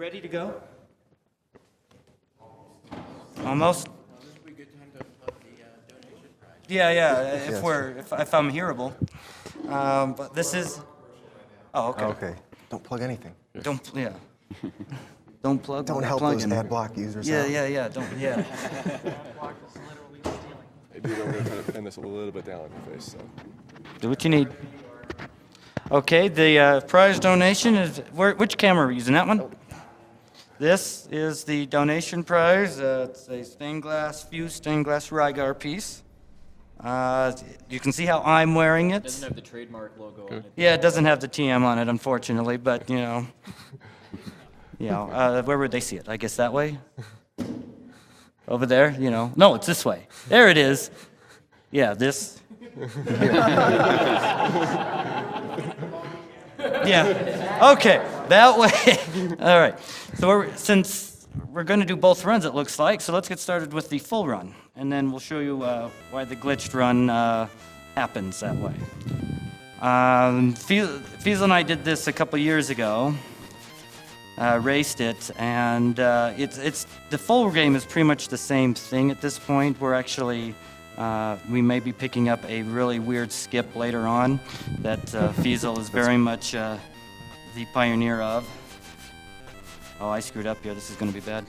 ready to go? Almost. This would be a good time to plug the donation prize. Yeah. If I'm hearable. But this is. Oh, okay. Okay. Don't plug anything. Don't Don't plug. Don't help plug those ad block users Yeah, out. yeah. Don't. Yeah. Hey, dude, I'm gonna try to pin this a little bit down on your face. So. Do what you need. Okay. The prize donation is. Which camera are we using? That one. This is the donation prize. It's a fused stained glass Rygar piece. You can see how I'm wearing it. It doesn't have the trademark logo on it. Yeah, it doesn't have the TM on it, unfortunately, but where would they see it? I guess that way? Over there, No, it's this way. There it is. Yeah, this. Yeah, okay, that way. All right, so since we're going to do both runs, it looks like, so let's get started with the full run, and then we'll show you why the glitched run happens that way. Fiesel and I did this a couple years ago, raced it, and it's the full game is pretty much the same thing at this point. We're actually we may be picking up a really weird skip later on that Fiesel is very much the pioneer of. Oh, I screwed up here. This is going to be bad.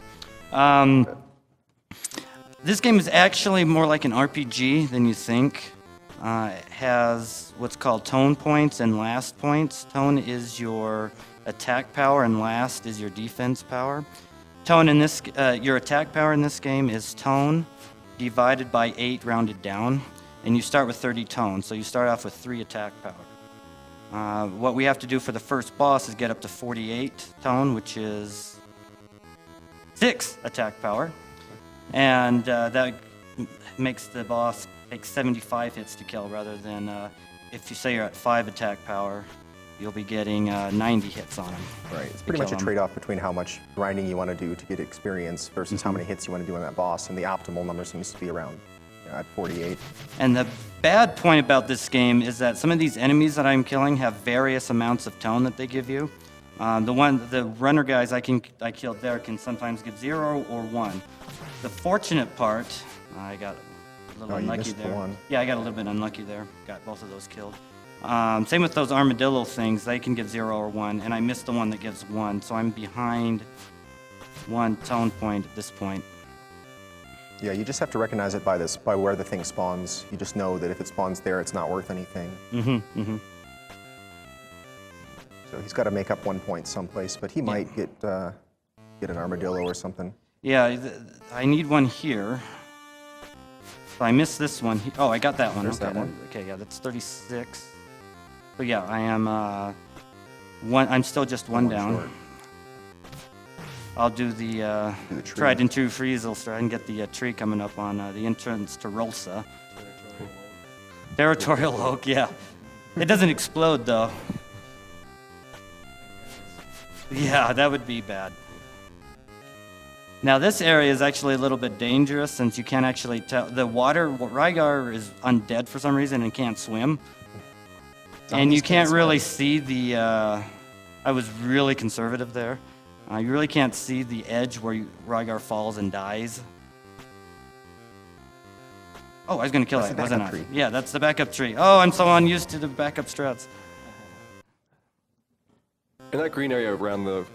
This game is actually more like an RPG than you think. It has what's called tone points and last points. Tone is your attack power and last is your defense power. Your attack power in this game is tone divided by 8 rounded down, and you start with 30 tone, so you start off with 3 attack power. What we have to do for the first boss is get up to 48 tone, which is 6 attack power, and that makes the boss take 75 hits to kill, rather than if you say you're at 5 attack power, you'll be getting 90 hits on him. Right. It's pretty much a trade-off between how much grinding you want to do to get experience versus how many hits you want to do on that boss, and the optimal number seems to be around at 48. And the bad point about this game is that some of these enemies that I'm killing have various amounts of tone that they give you. The runner guys I killed there can sometimes give 0 or 1. The fortunate part, I got a little unlucky missed there. the one. Yeah, I got a little bit unlucky there. Got both of those killed. Same with those armadillo things. They can give 0 or 1, and I missed the one that gives 1, so I'm behind 1 tone point at this point. Yeah, you just have to recognize it by where the thing spawns. You just know that if it spawns there, it's not worth anything. So he's got to make up 1 point someplace, but he might get an armadillo or something. Yeah, I need one here. So I missed this one. Oh, I got that one. There's Okay, that one. Okay, yeah, that's 36. But yeah, I am one. I'm still just one down. Short. I'll do the tree. tried and true Friesel so I can get the tree coming up on the entrance to Rolsa. Territorial oak, yeah. It doesn't explode though. Yeah, that would be bad. Now this area is actually a little bit dangerous since you can't actually tell. The water, Rygar is undead for some reason and can't swim. And you can't really see the, I was really conservative there. You really can't see the edge where Rygar falls and dies. Oh, I was going to kill That's that, the wasn't I? backup tree. Yeah, that's the backup tree. Oh, I'm so unused to the backup strats. In that green area around the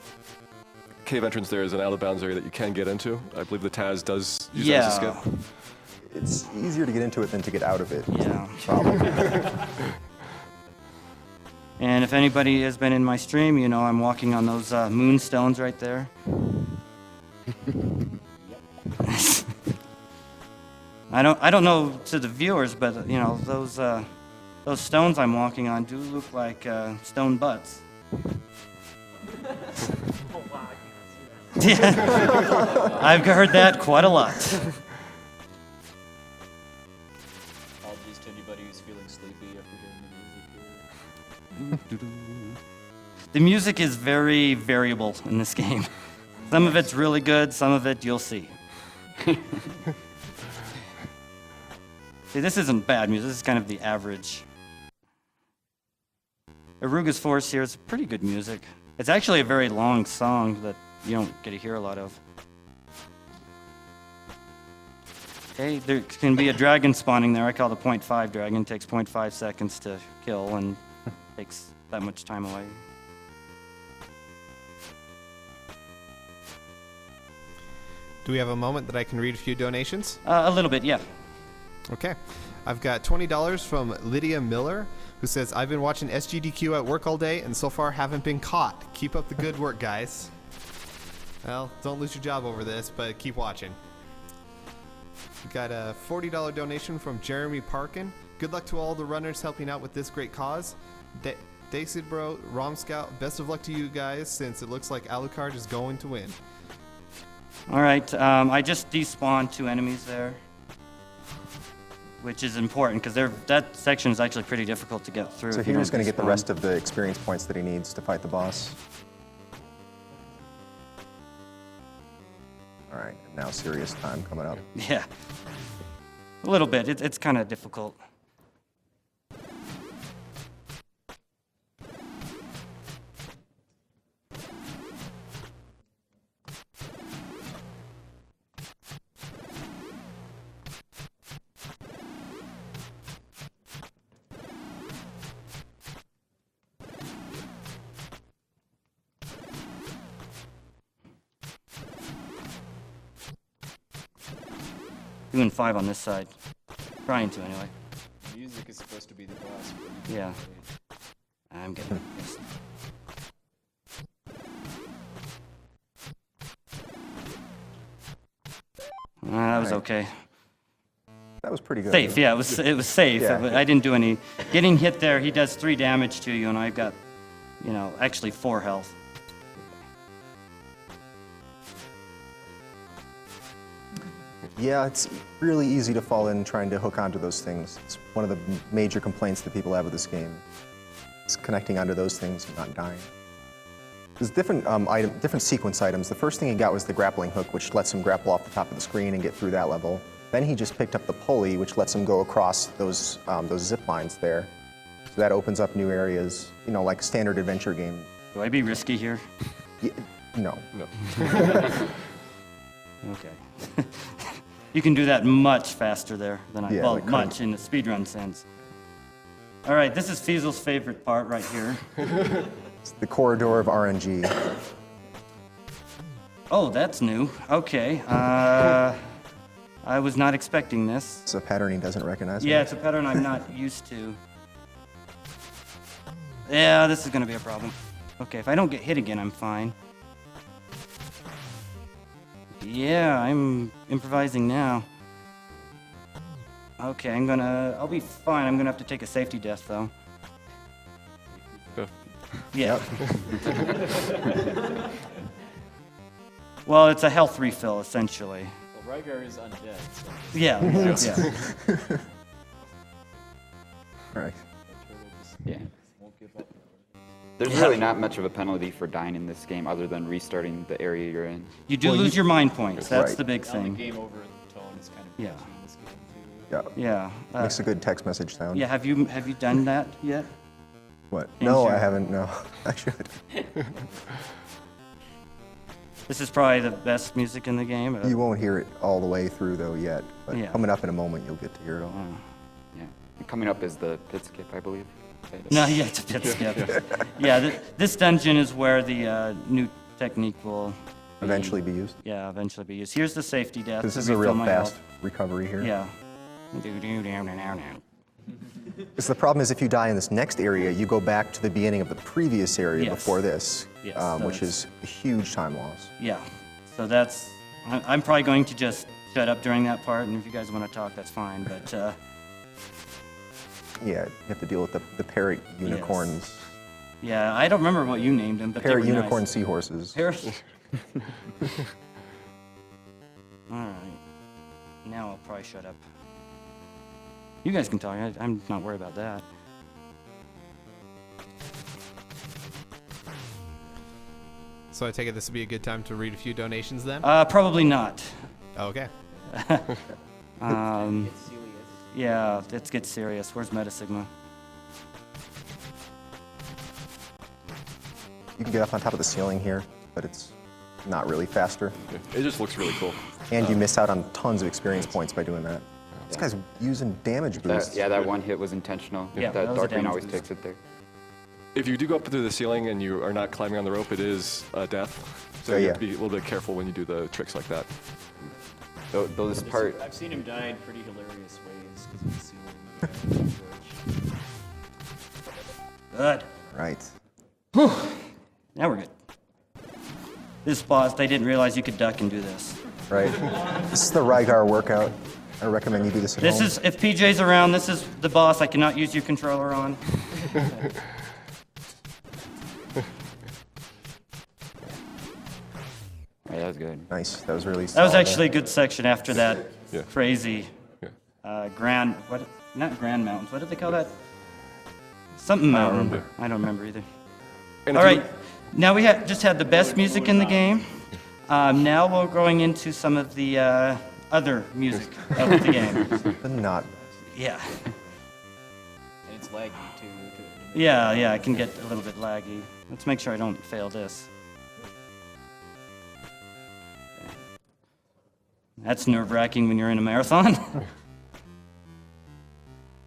cave entrance, there is an out-of-bounds area that you can get into. I believe the Taz does use that as a skip. It's easier to get into it than to get out of it. Yeah. Probably. And if anybody has been in my stream, you know I'm walking on those moonstones right there. I don't know to the viewers, but you know those stones I'm walking on do look like stone butts. Yeah, I've heard that quite a lot. Apologies to anybody who's feeling sleepy after hearing the music here. The music is very variable in this game. Some of it's really good, some of it you'll see. See, this isn't bad music, this is kind of the average. Aruga's Force here is pretty good music. It's actually a very long song that you don't get to hear a lot of. Okay, there can be a dragon spawning there. I call the 0.5 dragon. Takes 0.5 seconds to kill and takes that much time away. Do we have a moment that I can read a few donations? A little bit, yeah. Okay. I've got $20 from Lydia Miller, who says, I've been watching SGDQ at work all day and so far haven't been caught. Keep up the good work, guys. Well, don't lose your job over this, but keep watching. We got a $40 donation from Jeremy Parkin. Good luck to all the runners helping out with this great cause. Dacidbro, Rom Scout, best of luck to you guys since it looks like Alucard is going to win. All right, I just despawned 2 enemies there, which is important because that section is actually pretty difficult to get through. So if you here's don't going to get the despawn. rest of the experience points that he needs to fight the boss. All right, now serious time coming up. Yeah, a little bit. It's kind of difficult. Doing 5 on this side. Trying to, anyway. Music is supposed to be the boss. But Yeah. I'm getting this. That was Alright. okay. That was pretty good. Safe, yeah, it was safe. Yeah. I didn't do any. Getting hit there, he does 3 damage to you, and I've got, actually 4 health. Yeah, it's really easy to fall in trying to hook onto those things. It's one of the major complaints that people have with this game. It's connecting onto those things and not dying. There's different different sequence items. The first thing he got was the grappling hook, which lets him grapple off the top of the screen and get through that level. Then he just picked up the pulley, which lets him go across those zip lines there. So that opens up new areas, like a standard adventure game. Do I be risky here? Yeah, no. Okay. You can do that much faster there than I. Yeah, Well, like much in the speedrun sense. All right, this is Fiesel's favorite part right here. It's the corridor of RNG. Oh, that's new. Okay. I was not expecting this. It's a pattern he doesn't recognize. Yeah, it's a pattern I'm not used to. Yeah, this is going to be a problem. Okay, if I don't get hit again, I'm fine. Yeah, I'm improvising now. Okay, I'll be fine. I'm gonna have to take a safety death, though. Yeah. Well, it's a health refill, essentially. Well, Rygar is undead, so Yeah, yeah. All right. yeah, won't give up. There's really not much of a penalty for dying in this game other than restarting the area you're in. You do lose your mind points. That's Right. the big Now the thing. game over tone is kind of Yeah. catchy in this game too. Yeah. Yeah. Makes a good text message sound. Yeah. Have you done that yet? What? In No, share. I haven't. No, I should. This is probably the best music in the game. You won't hear it all the way through though yet, but Yeah. coming up in a moment you'll get to hear it all. Yeah. And coming up is the pit skip, I believe. No, yeah, it's a pit skip. Yeah, this dungeon is where the new technique will Eventually be used. Yeah, eventually be used. Here's the safety death. This to is a real refill my fast health. recovery here. Yeah. Because the problem is if you die in this next area, you go back to the beginning of the previous area Yes. before this, Yes, which that's- is a huge time loss. Yeah. So I'm probably going to just shut up during that part, and if you guys want to talk, that's fine. But Yeah, you have to deal with the parrot unicorns. yeah, I don't remember what you named them, but Parrot they were unicorn nice. seahorses. Parrot. All right. Now I'll probably shut up. You guys can talk. I'm not worried about that. So I take it this would be a good time to read a few donations then? Probably not. Okay. Yeah, let's get serious. Where's Meta Sigma? You can get up on top of the ceiling here, but it's not really faster. It just looks really cool. And you miss out on tons of experience points by doing that. This guy's using damage boosts. That one hit was intentional. Yeah, that was a Darkwing damage always boost. takes it there. If you do go up through the ceiling and you are not climbing on the rope, it is death. So Oh, you yeah. have to be a little bit careful when you do the tricks like that. Though this part, I've seen him die in pretty hilarious ways because of the ceiling. Good. Right. Now we're good. This boss, they didn't realize you could duck and do this. Right. This is the Rygar workout. I recommend you do this at This home. is, if PJ's around, this is the boss I cannot use your controller on. yeah, that was good. Nice. That was really That was solid. actually a good section after that Yeah. crazy not Grand Mountains. What did they call that? Something mountain. I don't remember either. And All if you- right, now we just had the best music in the game. Now we're going into some of the other music of the game. But not. Yeah, And it's laggy too. yeah, I can get a little bit laggy. Let's make sure I don't fail this. That's nerve-wracking when you're in a marathon.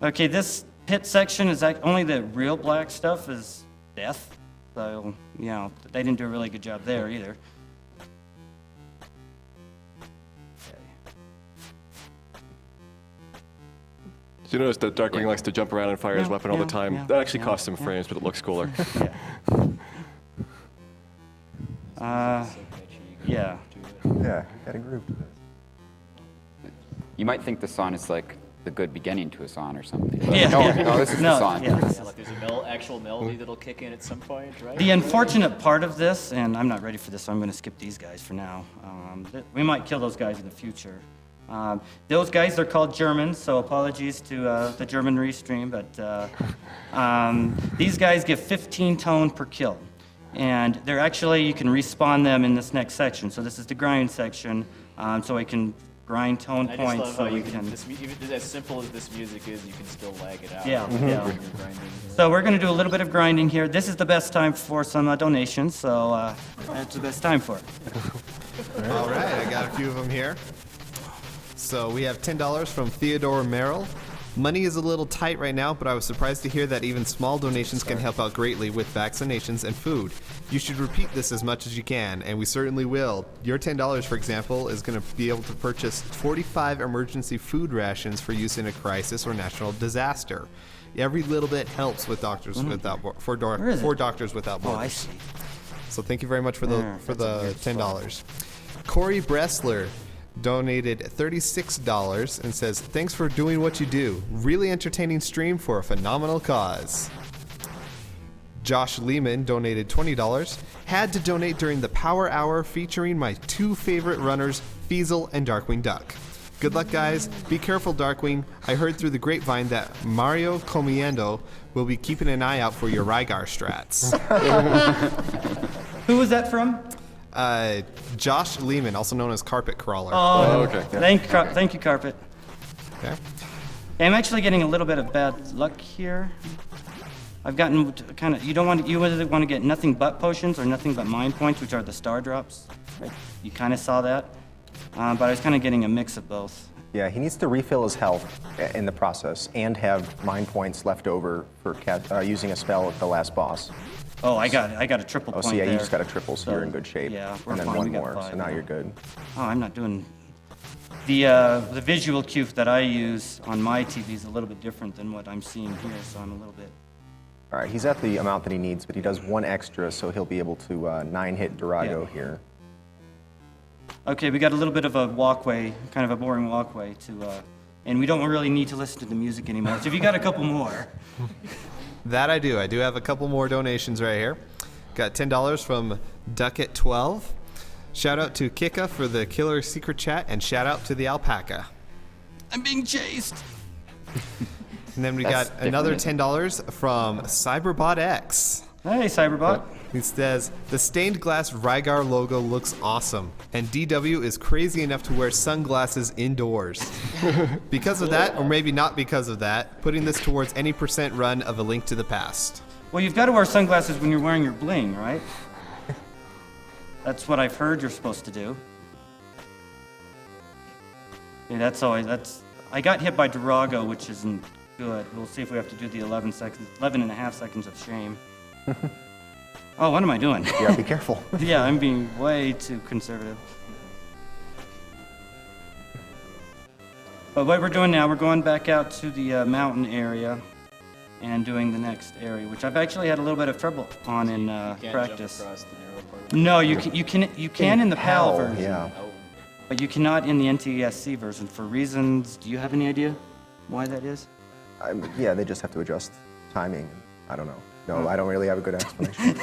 Okay, this pit section is only the real black stuff is death. So, you know, they didn't do a really good job there either. Did you notice that Darkwing likes to jump around and fire his weapon all the time? yeah, That actually yeah, costs him frames, but it looks cooler. Yeah. Yeah, got a groove to this. You might think the song is like the good beginning to a song or something. Yeah, no, yeah. no, this is No, the song. yeah. Yeah, like there's a actual melody that'll kick in at some point, right? The unfortunate part of this, and I'm not ready for this, so I'm going to skip these guys for now. We might kill those guys in the future. Those guys are called Germans, so apologies to the German restream, but these guys give 15 tone per kill. And they're actually, you can respawn them in this next section. So this is the grind section, so we can grind tone I just points love so how we you can, can... even as simple as this music is, you can still lag it out. Yeah, when yeah. you're grinding. So we're going to do a little bit of grinding here. This is the best time for some donations, so that's the best time for it. All right, I got a few of them here. So we have $10 from Theodore Merrill. Money is a little tight right now, but I was surprised to hear that even small donations can help out greatly with vaccinations and food. You should repeat this as much as you can, and we certainly will. Your $10, for example, is going to be able to purchase 45 emergency food rations for use in a crisis or national disaster. Every little bit helps with Doctors Without for Doctors Without Borders. Oh, I see. So thank you very much for the Yeah, that's a weird $10. Corey Bressler donated $36 and says, "Thanks for doing what you do. Really entertaining stream for a phenomenal cause." Josh Lehman donated $20. Had to donate during the Power Hour featuring my two favorite runners, Feasel and Darkwing Duck. Good luck, guys. Be careful, Darkwing. I heard through the grapevine that Mario Comiendo will be keeping an eye out for your Rygar strats. Who was that from? Josh Lehman, also known as Carpet Crawler. Oh, okay. Thank you, Carpet. Okay. I'm actually getting a little bit of bad luck here. I've gotten kind of, you either want to get nothing but potions or nothing but mind points, which are the star drops. Right? You kind of saw that. But I was kind of getting a mix of both. Yeah, he needs to refill his health in the process and have mind points left over for using a spell at the last boss. Oh, I got a triple Oh, point so yeah, there. you just got a triple, so you're in good shape. Yeah, we're and then fine. one We got more, 5 so now now. you're good. Oh, I'm not doing... The visual cue that I use on my TV is a little bit different than what I'm seeing here, so I'm a little bit... All right, he's at the amount that he needs, but he does one extra, so he'll be able to 9-hit Durago here. Okay, we got a little bit of a walkway, kind of a boring walkway to... and we don't really need to listen to the music anymore, so if you got a couple more... That I do. I do have a couple more donations right here. Got $10 from Duckett12. Shout out to Kika for the killer secret chat, and shout out to the alpaca. I'm being chased! And then we That's got another different. $10 from Cyberbot X. Hey, Cyberbot. He says, "The stained glass Rygar logo looks awesome, and DW is crazy enough to wear sunglasses indoors." Because of that, or maybe not because of that, putting this towards any % run of A Link to the Past. Well, you've got to wear sunglasses when you're wearing your bling, right? That's what I've heard you're supposed to do. Yeah, I got hit by Durago, which isn't good. We'll see if we have to do the 11 and a half seconds of shame. Oh, what am I doing? Yeah, be careful. Yeah, I'm being way too conservative. But what we're doing now, we're going back out to the mountain area and doing the next area, which I've actually had a little bit of trouble on in practice. Jump across the narrow part. No, you can in the PAL PAL, version, yeah. but you cannot in the NTSC version for reasons. Do you have any idea why that is? Yeah, they just have to adjust timing. I don't know. No, I don't really have a good explanation.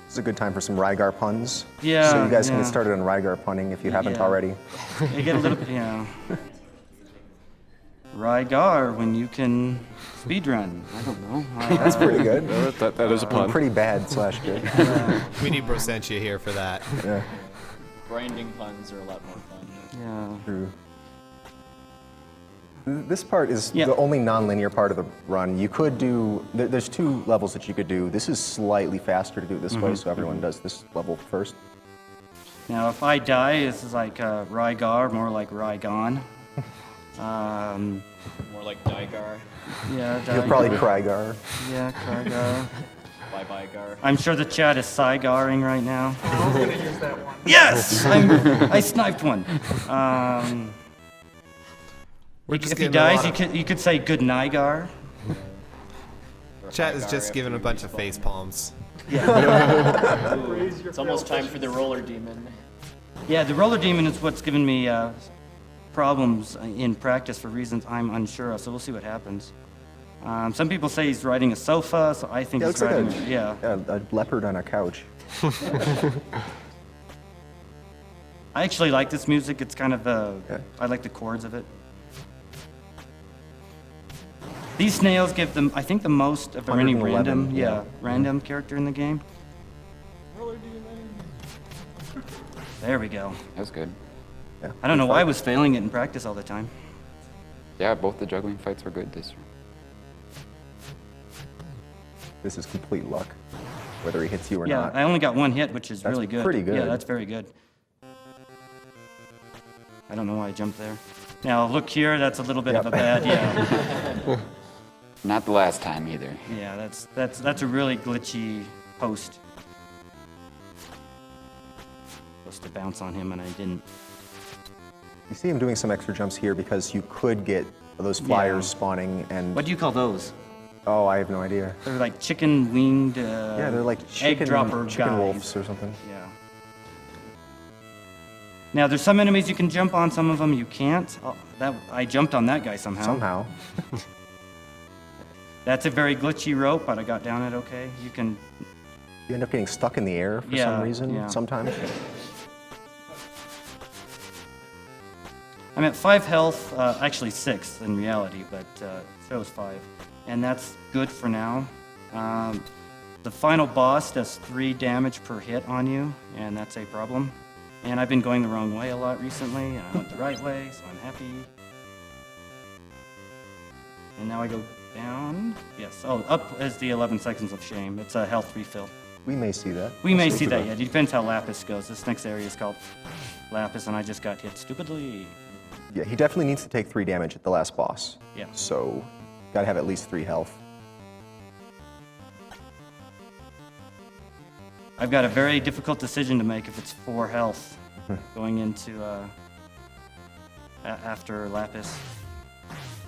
This is a good time for some Rygar puns. Yeah, So you guys can yeah. get started on Rygar punning if you haven't Yeah. already. You get a little bit, yeah. Rygar when you can speedrun. I don't know. That's pretty good. That is a pun. Pretty bad / good. We need Brosentia here for that. Yeah, Grinding puns are a lot more fun. Yeah. true. This part is Yeah. the only non-linear part of the run. You could do, there's 2 levels that you could do. This is slightly faster to do it this way, so everyone does this level first. Now, if I die, this is like Rygar, more like Rygon. More like Dygar. Yeah, You'll probably Krygar. Yeah, Rygar. Bye-bye Gar. I'm sure the chat is Cygaring right now. I'm gonna use that one. Yes! I sniped one. We're just If he getting a dies, lot of- you could say good Nygar. Chat is Rygar just after giving a he bunch of respawns. face palms. It's almost time for the roller demon. Yeah, the roller demon is what's given me problems in practice for reasons I'm unsure of, so we'll see what happens. Some people say he's riding a sofa, so I think Yeah, it he's looks like riding. Yeah. a leopard on a couch. I actually like this music. It's kind of Yeah. I like the chords of it. These snails give them, I think, the most of any 111, random, yeah. random character in the game. There we go. That was good. Yeah. I don't know why I was failing it in practice all the time. Yeah, both the juggling fights were good this year. This is complete luck, whether he hits you or Yeah, not. I only got one hit, which is That's really good. pretty good. Yeah, that's very good. I don't know why I jumped there. Now look here, that's a little bit of a bad, yeah. Not the last time either. Yeah, that's a really glitchy post. Supposed to bounce on him and I didn't. You see him doing some extra jumps here because you could get those flyers spawning and... What do you call those? Oh, I have no idea. They're like chicken winged Yeah, they're like egg dropper chicken guys. wolves or something. Yeah. Now there's some enemies you can jump on, some of them you can't. Oh, I jumped on that guy somehow. Somehow. That's a very glitchy rope, but I got down it okay. You can. You end up getting stuck in the air for Yeah, some reason yeah. sometimes. I'm at 5 health, actually 6 in reality, but it shows 5. And that's good for now. The final boss does 3 damage per hit on you, and that's a problem. And I've been going the wrong way a lot recently, and I went the right way, so I'm happy. And now I go down. Yes, oh, up is the 11 seconds of shame. It's a health refill. We may see that. We may We'll see that about- yet. It depends how Lapis goes. This next area is called Lapis, and I just got hit stupidly. Yeah, he definitely needs to take 3 damage at the last boss. Yeah. So, gotta have at least 3 health. I've got a very difficult decision to make if it's 4 health going into after Lapis.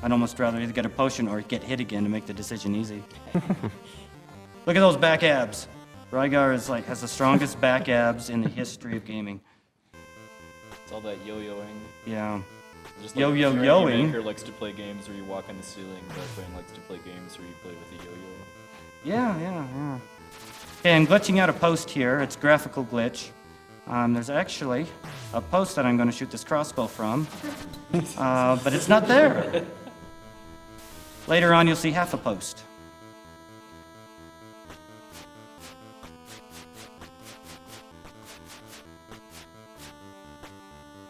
I'd almost rather either get a potion or get hit again to make the decision easy. Look at those back abs. Rygar is has the strongest back abs in the history of gaming. It's all that yo-yoing. Yeah. Just Yo-yo-yoing? Maker likes to play games where you walk on the ceiling. Darkwing likes to play games where you play with a yo-yo. Yeah. Okay, I'm glitching out a post here. It's graphical glitch. There's actually a post that I'm going to shoot this crossbow from, but it's not there. Later on, you'll see half a post.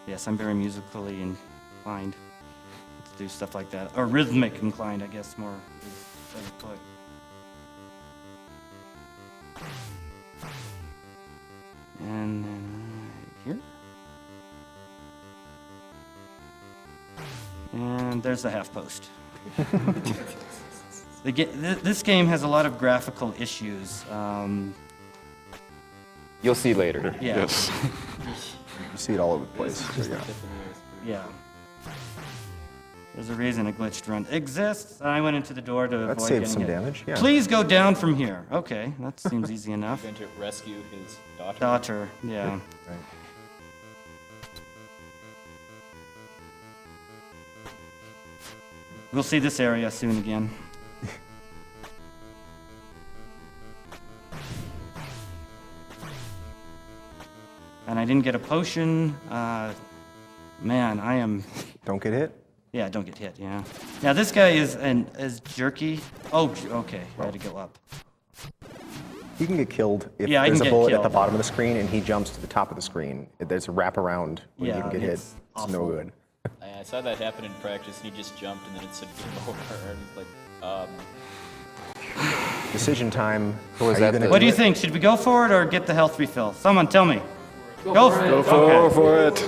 Yes, I'm very musically inclined. do stuff like that. Or rhythmic inclined, I guess, more is better put. And then here. And there's the half post. This game has a lot of graphical issues. You'll see later. Yeah. Yes. You see it all over the place. Yeah. There's a reason a glitched run exists. I went into the door to That avoid saved getting some hit. damage, yeah. Please go down from here. Okay, that seems easy enough. Going to rescue his daughter. Daughter, yeah. Right. We'll see this area soon again. And I didn't get a potion. Man, I am... Don't get hit. Yeah, don't get hit, yeah. Now this guy is jerky. Oh, okay, I had to go up. He can get killed if Yeah, I there's can a get bullet at killed. the bottom of the screen and he jumps to the top of the screen. There's a wraparound where Yeah, you can get hit. it's It's no awful. good. I saw that happen in practice, and he just jumped, and then it said game over. And he's like, Decision time. So is Are that gonna the- What do you think? Should we go for it or get the health refill? Someone tell me. Go for it. Go for it.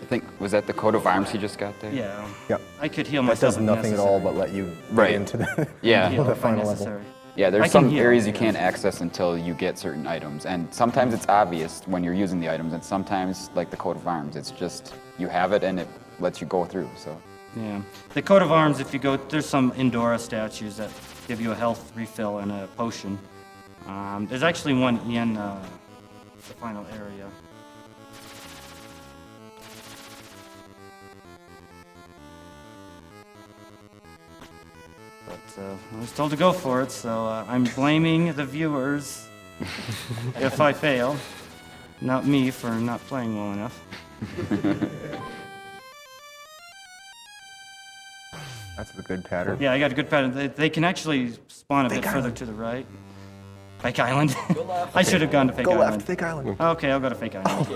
I think, was that the coat of arms he just got there? Yeah. Yep. I could heal That myself does if nothing at all necessary. but let you Right. get into the, Yeah. Heal the if final level. necessary. Yeah, I there's can some heal, areas you yeah. can't access until you get certain items, and sometimes it's obvious when you're using the items, and sometimes, like the coat of arms, it's just you have it and it lets you go through. So Yeah. The coat of arms, if you go, there's some Indora statues that give you a health refill and a potion. There's actually one in the final area. But I was told to go for it, so I'm blaming the viewers if I fail. Not me for not playing well enough. That's the good pattern. Yeah, I got a good pattern. They can actually spawn a bit further to the right. Fake Island. I should have gone to Fake Go Island. left, Fake Island. Okay, I'll go to Fake Island.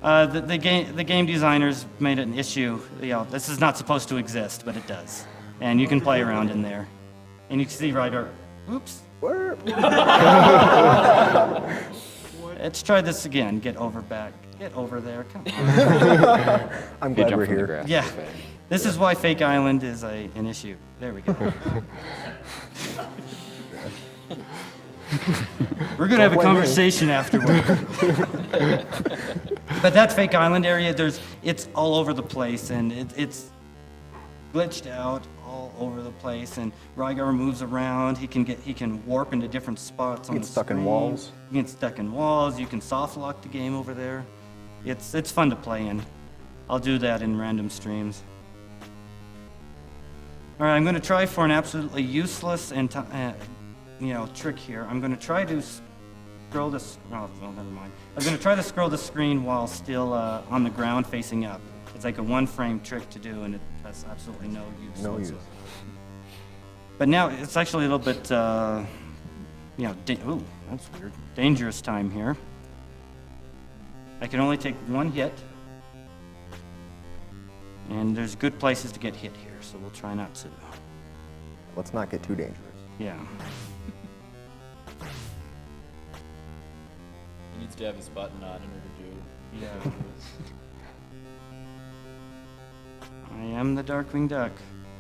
The game designers made it an issue. You know, this is not supposed to exist, but it does, and you can play around in there. And you can see Rygar. Oops. Let's try this again. Get over back. Get over there. Come on. I'm you glad jump we're from the here. grass. Yeah. This is why Fake Island is an issue. There we go. We're gonna have a conversation afterward. But that Fake Island area, it's all over the place, and it's glitched out all over the place. And Rygar moves around. He can warp into different spots on the Get stuck in screen. walls. You get stuck in walls. You can soft lock the game over there. It's fun to play in. I'll do that in random streams. All right, I'm going to try for an absolutely useless and trick here. I'm going to try to scroll this. Oh, well, never mind. I'm going to try to scroll the screen while still on the ground facing up. It's like a one-frame trick to do, and it has absolutely no use. No use. whatsoever. But now it's actually a little bit, ooh, that's weird. Dangerous time here. I can only take one hit. And there's good places to get hit here, so we'll try not to. Let's not get too dangerous. Yeah. he needs to have his button on in order to do. Yeah. I am the Darkwing Duck.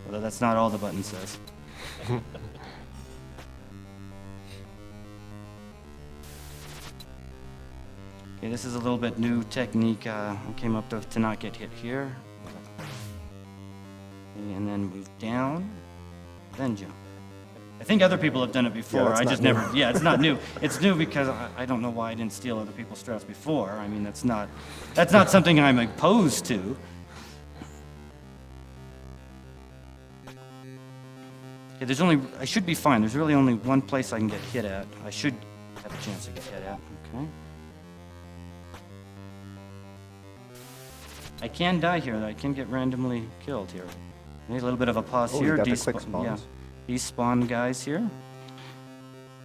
Although that's not all the button says. Okay, this is a little bit new technique. I came up to not get hit here. And then move down, then jump. I think other people have done it before. that's I not just new. never. Yeah, it's not new. It's new because I don't know why I didn't steal other people's straps before. I mean, that's not something I'm opposed to. Okay, I should be fine. There's really only one place I can get hit at. I should have a chance to get hit at. Okay. I can die here. I can get randomly killed here. Maybe a little bit of a pause Oh, you here. got the quick Yeah, spawns. despawn guys here.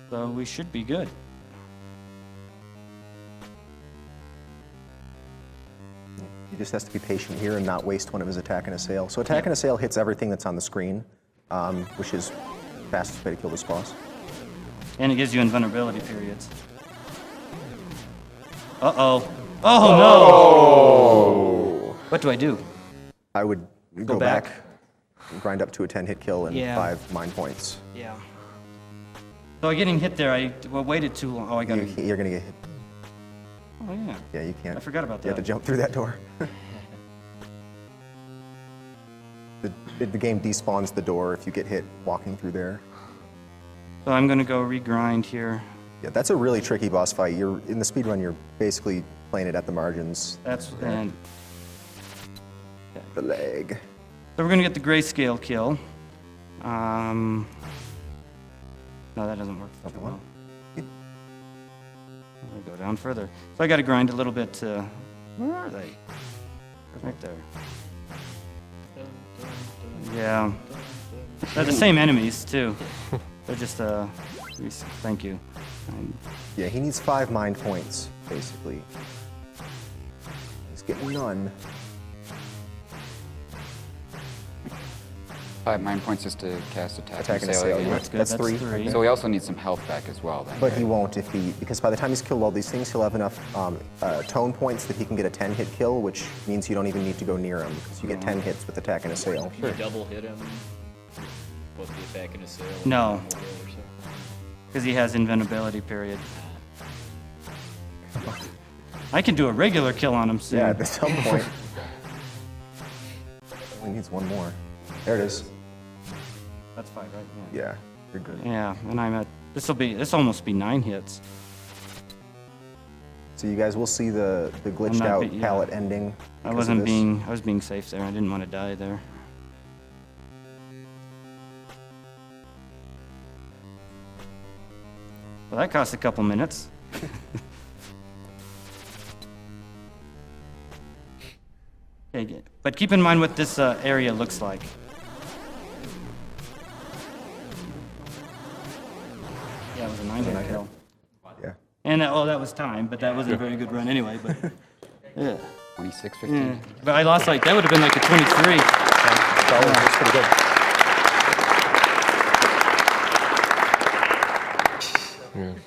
So we should be good. He just has to be patient here and not waste one of his attack and assail. So attack and assail hits everything that's on the screen, which is the fastest way to kill this boss. And it gives you invulnerability periods. Uh-oh. Oh, no! What do I do? I would go back? back and grind up to a 10-hit kill and Yeah. 5 mind points. Yeah. So getting hit there, I waited too long. Oh, I got it. You're going to get hit. Oh, yeah. Yeah, you can't. I forgot about You have that. to jump through that door. the game despawns the door if you get hit walking through there. So I'm going to go regrind here. Yeah, that's a really tricky boss fight. You're in the speedrun. You're basically playing it at the margins. That's and The leg. so we're going to get the grayscale kill. No, that doesn't work so well. I'll go down further. So I got to grind a little bit to... Where are they? Right there. Yeah. They're the same enemies, too. They're just, thank you. Yeah, he needs 5 mind points, basically. He's getting none. 5 mind points just to cast attack, Attack and assail assail. again. Yeah. That's good. That's That's 3. 3. So he also needs some health back as well then. But he won't if he, because by the time he's killed all these things, he'll have enough tone points that he can get a 10-hit kill, which means you don't even need to go near him, because you get 10 hits with attack and assail. Can you double hit him with the attack and assail? No. Or so? Because he has invulnerability period. I can do a regular kill on him soon. Yeah, at some point. Only needs 1 more. There it is. That's 5, right? Yeah, you're good. Yeah, and I'm at... This almost be 9 hits. So you guys will see the glitched not out yeah. palette ending. I because of wasn't this. being... I was being safe there. I didn't want to die there. Well, that cost a couple minutes. Okay, good. But keep in mind what this area looks like. Yeah, it was a 9-hit kill. Yeah. And that was time, but that wasn't a very good run anyway. But yeah, 26-15. yeah. But I lost that would have been like a 23. That's pretty good.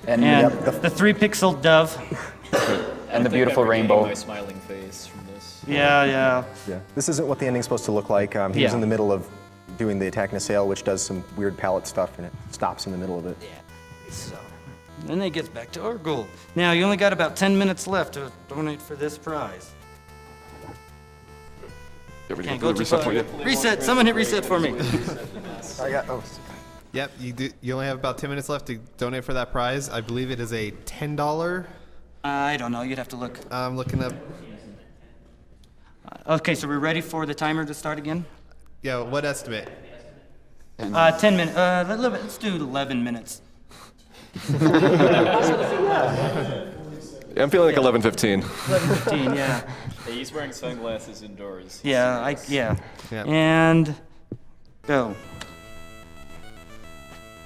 And, And the 3-pixel dove. and the I think beautiful I'm regaining rainbow. My smiling face from this. Yeah. Yeah. This isn't what the ending's supposed to look like. He was Yeah. in the middle of doing the attack and assail, which does some weird palette stuff, and it stops in the middle of it. So, then it gets back to our goal. Now, you only got about 10 minutes left to donate for this prize. Everybody Can't go go through too the reset far. point yet? Reset. Someone hit reset for me. Oh. Yep, you only have about 10 minutes left to donate for that prize. I believe it is a $10. I don't know. You'd have to look. I'm looking up. Okay, so we're ready for the timer to start again? Yeah, what estimate? 10 minutes. Let's do 11 minutes. Yeah, I'm feeling like 11:15. 11:15, yeah. Hey, he's wearing sunglasses indoors. Yeah, Yeah. And go.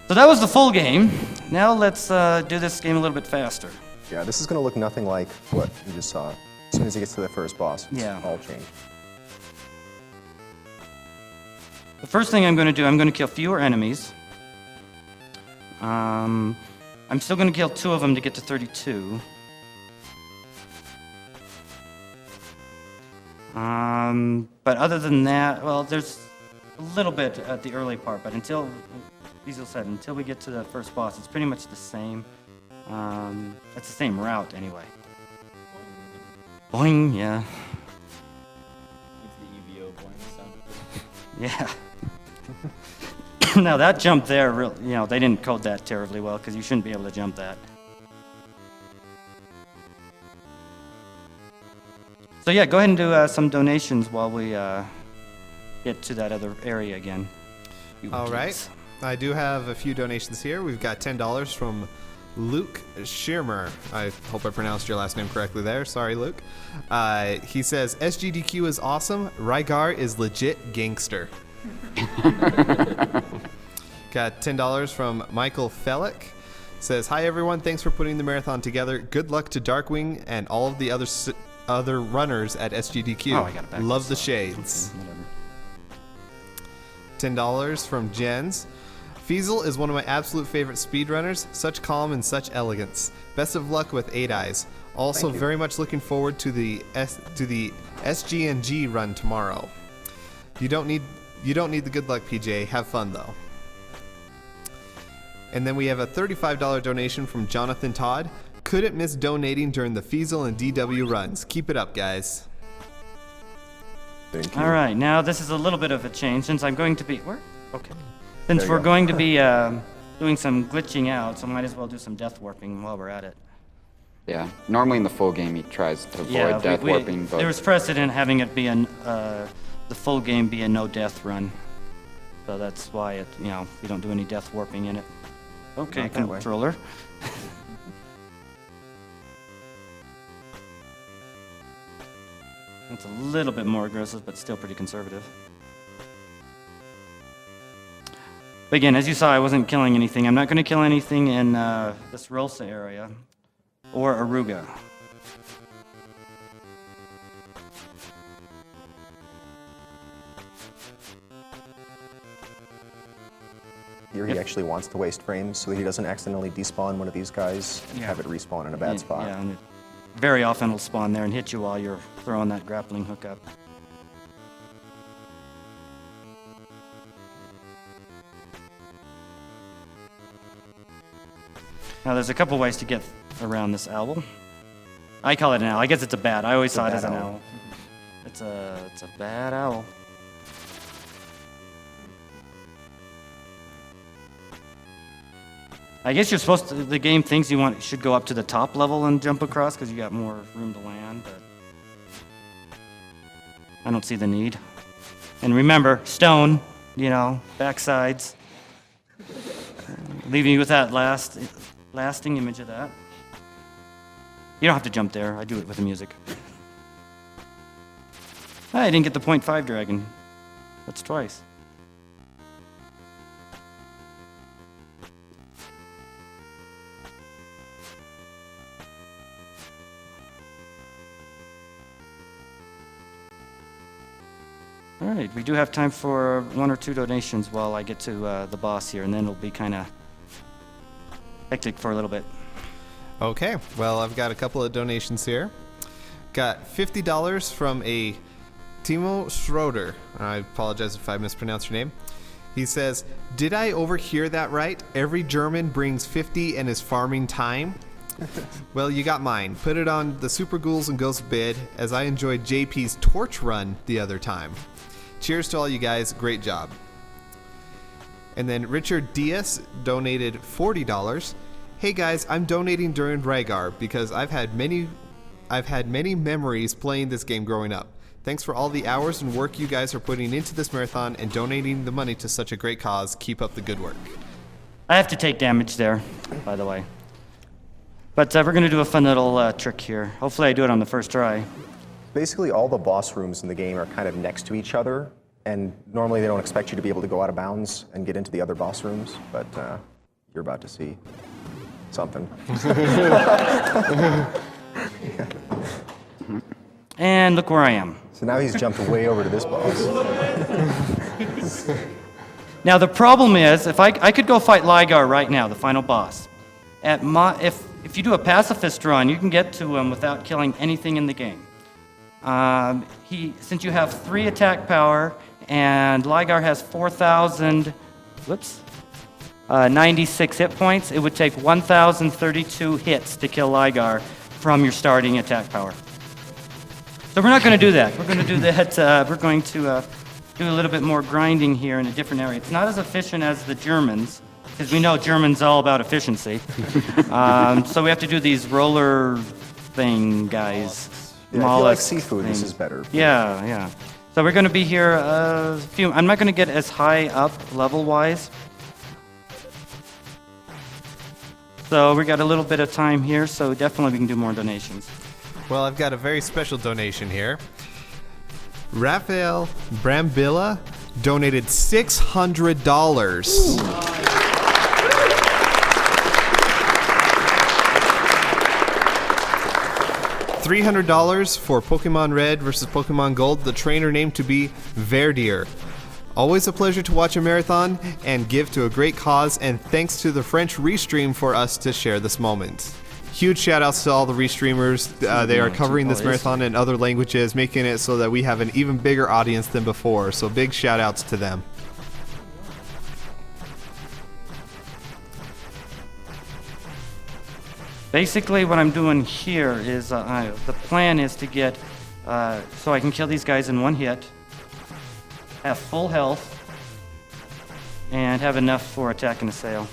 So that was the full game. Now let's do this game a little bit faster. Yeah, this is going to look nothing like what you just saw. As soon as he gets to the first boss, it's Yeah. all changed. The first thing I'm going to do, I'm going to kill fewer enemies. I'm still going to kill 2 of them to get to 32. But other than that, well, there's a little bit at the early part, but until we get to the first boss, it's pretty much the same. It's the same route anyway. Boing, yeah. It's the EVO boing sound effect. Yeah. Now that jump there, they didn't code that terribly well because you shouldn't be able to jump that. So yeah, go ahead and do some donations while we get to that other area again. All right. I do have a few donations here. We've got $10 from Luke Schirmer. I hope I pronounced your last name correctly there. Sorry, Luke. He says, SGDQ is awesome. Rygar is legit gangster. Got $10 from Michael Fellick. Says, hi everyone, thanks for putting the marathon together. Good luck to Darkwing and all of the other other runners at SGDQ. Oh, I got it back. Love the shades. $10 from Jens. Fiesel is one of my absolute favorite speedrunners. Such calm and such elegance. Best of luck with 8 Eyes. Also, very much looking forward to the SGNG run tomorrow. You don't need the good luck, PJ. Have fun though. And then we have a $35 donation from Jonathan Todd. Couldn't miss donating during the Fiesel and DW runs. Keep it up, guys. Thank you. All right, now this is a little bit of a change since I'm going to be okay. Since There you we're go. going to be doing some glitching out, so might as well do some death warping while we're at it. Yeah. Normally in the full game, he tries to avoid death warping, but there was precedent having it be the full game be a no death run, so that's why you don't do any death warping in it. Okay, Not that way. controller. It's a little bit more aggressive, but still pretty conservative. But again, as you saw, I wasn't killing anything. I'm not going to kill anything in this Rolsa area or Aruga. Here he actually wants to waste frames so that he doesn't accidentally despawn one of these guys and have it respawn in a bad spot. Yeah, and it very often will spawn there and hit you while you're throwing that grappling hook up. Now there's a couple ways to get around this owl. I call it an owl. I guess it's a bat. I always saw it as an owl. It's a bad owl. I guess you're supposed to. The game thinks you should go up to the top level and jump across because you got more room to land, but I don't see the need. And remember, stone, backsides. Leaving you with that lasting image of that. You don't have to jump there. I do it with the music. I didn't get the 0.5 dragon. That's twice. All right, we do have time for 1 or 2 donations while I get to the boss here, and then it'll be kind of hectic for a little bit. Okay, well, I've got a couple of donations here. Got $50 from a Timo Schroeder. I apologize if I mispronounced your name. He says, "Did I overhear that right? Every German brings 50 and is farming time?" Well, you got mine. Put it on the Super Ghouls and Ghost bid, as I enjoyed JP's torch run the other time. Cheers to all you guys. Great job. And then Richard Diaz donated $40. Hey guys, I'm donating during Rygar because I've had many memories playing this game growing up. Thanks for all the hours and work you guys are putting into this marathon and donating the money to such a great cause. Keep up the good work. I have to take damage there, by the way. But we're going to do a fun little trick here. Hopefully I do it on the first try. Basically, all the boss rooms in the game are kind of next to each other, and normally they don't expect you to be able to go out of bounds and get into the other boss rooms, but you're about to see something. And look where I am. So now he's jumped way over to this boss. Now the problem is, if I could go fight Rygar right now, the final boss. If you do a pacifist run, you can get to him without killing anything in the game. Since you have 3 attack power and Rygar has 4,096 hit points, it would take 1,032 hits to kill Rygar from your starting attack power. So we're not going to do that. We're going to do that. We're going to do a little bit more grinding here in a different area. It's not as efficient as the Germans, because we know Germans all about efficiency. So we have to do these roller thing guys. Yeah, if you like seafood, this is better. Yeah. So we're going to be here I'm not going to get as high up level-wise. So we got a little bit of time here, so definitely we can do more donations. Well, I've got a very special donation here. Raphael Brambilla donated $600. $300 for Pokemon Red versus Pokemon Gold, the trainer named to be Verdier. Always a pleasure to watch a marathon and give to a great cause, and thanks to the French restream for us to share this moment. Huge shout outs to all the restreamers. They are covering this marathon in other languages, making it so that we have an even bigger audience than before. So big shout outs to them. Basically, what I'm doing here is the plan is to get so I can kill these guys in one hit, have full health, and have enough for attack and assail.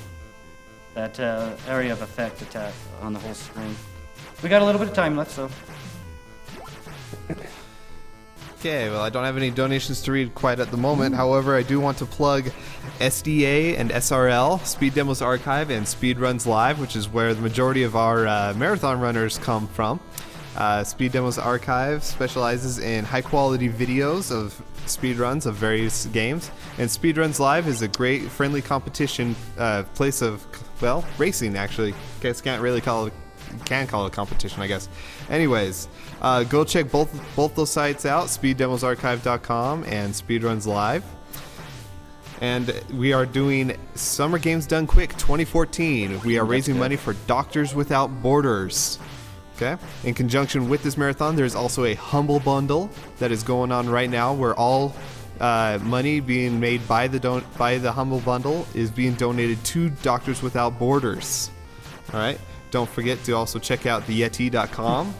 That area of effect attack on the whole screen. We got a little bit of time left, so. Okay, well, I don't have any donations to read quite at the moment. However, I do want to plug SDA and SRL, Speed Demos Archive, and Speedruns Live, which is where the majority of our marathon runners come from. Speed Demos Archive specializes in high-quality videos of speedruns of various games, and Speedruns Live is a great, friendly competition place of, well, racing, actually. Guess can't really call it. Can call it a competition, I guess. Anyways, go check both those sites out, speeddemosarchive.com and Speedruns Live. And we are doing Summer Games Done Quick 2014. We are raising money for Doctors Without Borders. Okay. In conjunction with this marathon, there's also a Humble Bundle that is going on right now, where all money being made by the Humble Bundle is being donated to Doctors Without Borders. All right. Don't forget to also check out theyeti.com.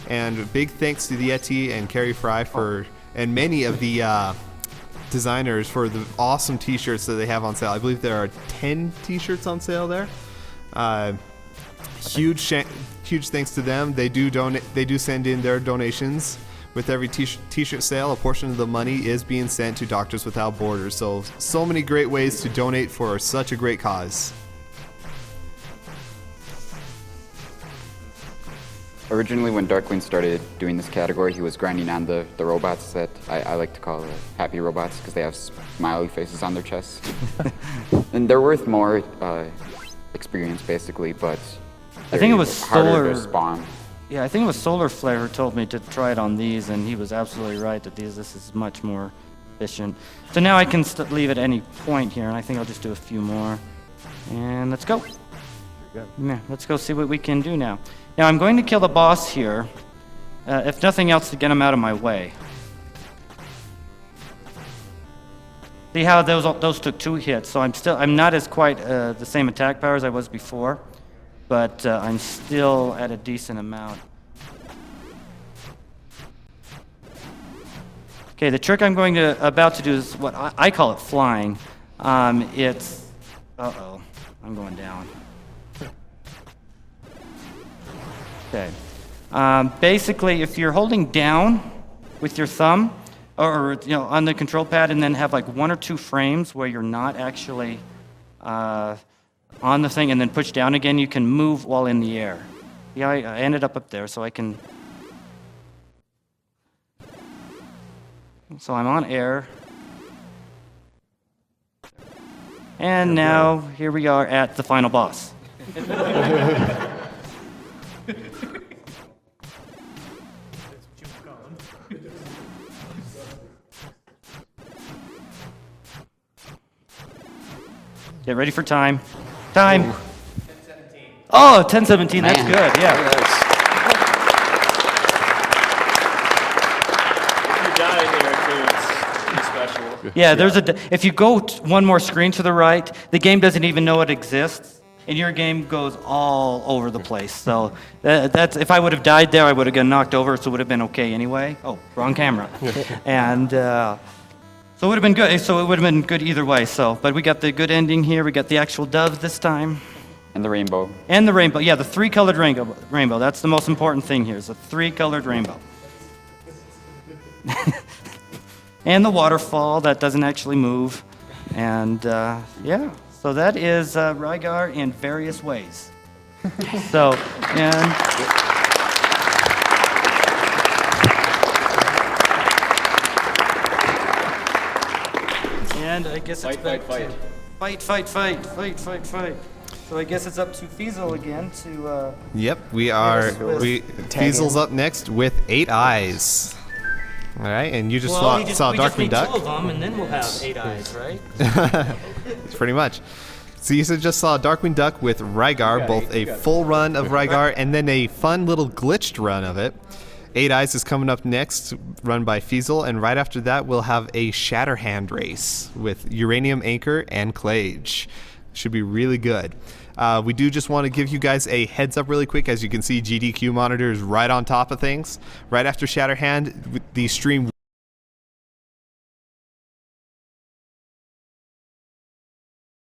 And big thanks to the Yeti and Carrie Fry and many of the designers for the awesome t-shirts that they have on sale. I believe there are 10 t-shirts on sale there. Huge thanks to them. They do send in their donations. With every t-shirt sale, a portion of the money is being sent to Doctors Without Borders. So many great ways to donate for such a great cause. Originally, when Darkwing started doing this category, he was grinding on the robots that I like to call happy robots because they have smiley faces on their chests. And they're worth more experience, basically, but I think it was harder to spawn. Yeah, I think it was Solar Flare who told me to try it on these, and he was absolutely right that this is much more efficient. So now I can leave at any point here, and I think I'll just do a few more. And let's go. Yeah, let's go see what we can do now. Now I'm going to kill the boss here, if nothing else to get him out of my way. See how those took 2 hits, so I'm not as quite the same attack power as I was before, but I'm still at a decent amount. Okay, the trick I'm about to do is what I call it flying. It's I'm going down. Okay. Basically, if you're holding down with your thumb, or on the control pad, and then have like 1 or 2 frames where you're not actually on the thing, and then push down again, you can move while in the air. Yeah, I ended up there, so I can. So I'm on air, and now here we are at the final boss. Get ready for time. Time. 10:17. Oh, 10:17. That's good. Yeah. If you die here, too, it's pretty special. Yeah, if you go one more screen to the right, the game doesn't even know it exists, and your game goes all over the place. So that's if I would have died there, I would have gotten knocked over, so it would have been okay anyway. Oh, wrong camera. And so it would have been good. So it would have been good either way. But we got the good ending here. We got the actual dove this time. And the rainbow. And the rainbow. Yeah, the 3-colored rainbow. That's the most important thing here. Is a 3-colored rainbow. And the waterfall that doesn't actually move. And yeah, so that is Rygar in various ways. And I guess it's Fight. fight. So I guess it's up to Feasel again to. Yep, we are. Tag Fiesel's in. up next with 8 eyes. All right, and you just saw we just Darkwing need Duck. 2 of them, and then we'll have 8 eyes, right? Pretty much. So you just saw Darkwing Duck with Rygar, both a full run of Rygar and then a fun little glitched run of it. 8 Eyes is coming up next, run by Feasel, and right after that we'll have a Shatterhand race with Uranium Anchor and Clage. Should be really good. We do just want to give you guys a heads up really quick. As you can see, GDQ monitor is right on top of things. Right after Shatterhand, the stream